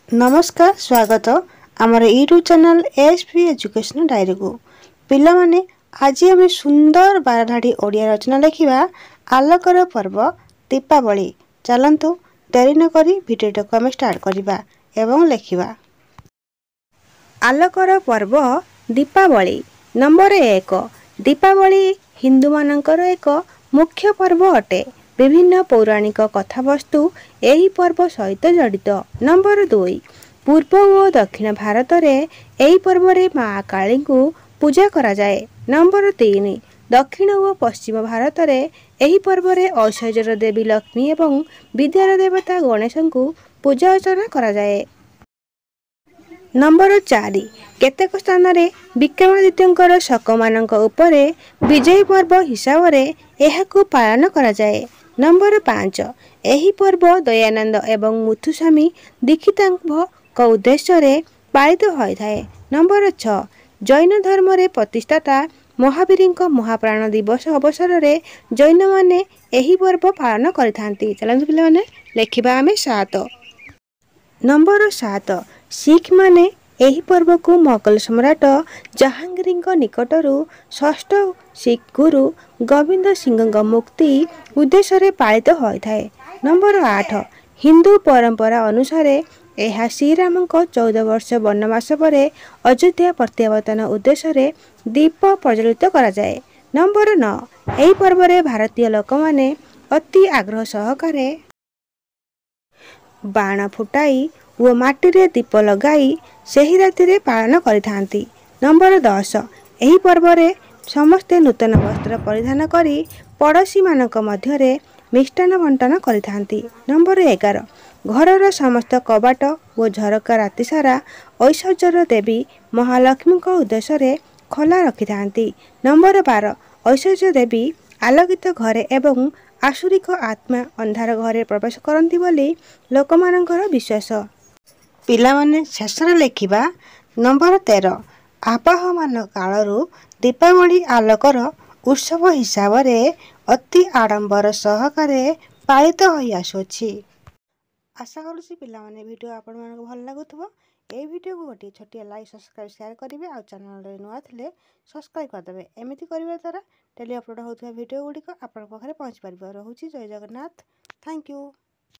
नमस्कार स्वागत आमर YouTube channel SP education diary को पिला माने आज आम सुंदर बारधाड़ी ओडिया रचना लिखा आलोकर पर्व दीपावली। चलतु देरी न करी भिडियो को आम स्टार्ट करवा एवं लिखा आलोकर पर्व दीपावली। नंबर 1 दीपावली हिंदू मानकर एक मुख्य पर्व अटे। विभिन्न पौराणिक कथावस्तु यही पर्व सहित जड़ित। नंबर 2 पूर्व और दक्षिण भारत में यही पर्व रे माँ काली को पूजा करा जाए। नंबर 3 दक्षिण और पश्चिम भारत में यही पर्व रे ऐश्वर्यर देवी लक्ष्मी एवं विद्यार देवता गणेश को पूजा अर्चना करा जाए। नंबर 4 केतेक स्थान रे विक्रमादित्य शक मानक उपरे विजय पर्व हिसाब से यह पालन करा जाए। नंबर 5 यही पर्व दयानंद एवं मुथुस्वामी दीक्षित उद्देश्य पालित होता है। नंबर 6 जैन धर्म रे प्रतिष्ठाता महावीर महाप्राण दिवस अवसर में जैन माने यही पर्व पालन करथांती। चलନ୍ତୁ पिलाने लेखिबा आमे 7। नंबर 7 सिख माने यही पर्व को मोगल सम्राट जहांगीर निकटरू षष्ठ सिख गुरु गोविंद सिंह मुक्ति उद्देश्य पालित होता है। नंबर 8 हिंदू परंपरा अनुसार यह श्रीराम 14 वर्ष वनवास पर अयोध्या प्रत्यावर्तन उद्देश्य दीप प्रज्वलित करा जाए। नंबर 9 यही पर्व रे भारतीय लोक माने अति आग्रह सहकारे बाण फुटाई और माटी रे दीप लगाई सही राति रे पालन करिथांती। नंबर 10 यही पर्व रे समस्ते नूतन वस्त्र परिधान करी पड़ोशी मानक मध्य मिष्टान बंटन करिथांती। नंबर 11 घरर समस्त कबाट और झरका राति सारा ऐश्वर्यर देवी महालक्ष्मी उद्देश्य खोला रखिथांती। नंबर 12 ऐश्वर्य देवी आलोकित घरे एवं आसुरिक आत्मा अंधार घरे प्रवेश करती बोली लोकमानଙ୍କର विश्वास। पिला माने शेषर लेखिबा नंबर 13 आवाहमान कालरू दीपावली आलोकर उत्सव हिसाब से अति आडंबर सहकारे पालित होई आसुछि। आशा करूछि पिला माने वीडियो आपण मानक भल लागुथबो। ए वीडियो को गोटे छोटिया लाइक सब्सक्राइब शेयर करेंगे और चैनल रे नुआ थिले सब्सक्राइब करदेवे। एमिति करबा द्वारा डेली अपलोड होउथबा वीडियो गुडी को आपण पाखरे पहुंच परिबो। रहूछि जय जगन्नाथ। Thank you.